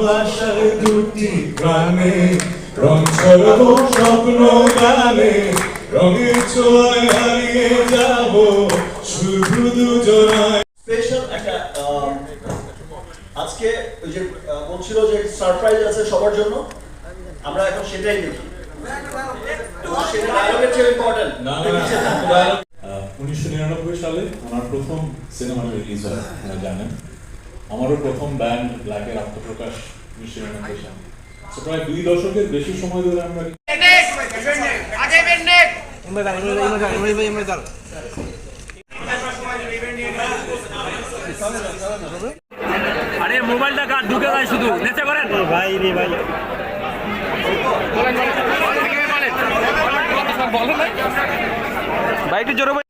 ভাষায় দুটি প্রাণে রং ছড়াবো স্বপ্ন গানে রঙের ছোঁয়ায় হারিয়ে যাব শুধু দুজনায়। স্পেশাল একটা আজকে ওই যে বলছিল যে সারপ্রাইজ আছে সবার জন্য, আমরা এখন সেটাই দেখি। সেটা ডায়লগের চেয়ে ইম্পর্টেন্ট। 1999 সালে আমার প্রথম সিনেমা রিলিজ হয়, আপনারা জানেন। আমারও প্রথম ব্যান্ড ব্ল্যাকের আত্মপ্রকাশ 1999 সালে। প্রায় 2 দশকের বেশি সময় ধরে আমরা আরে মোবাইলটা কার ঢুকে যায় শুধু নেচে করেন ভাই রে ভাই ভাইটি জোরে ভাই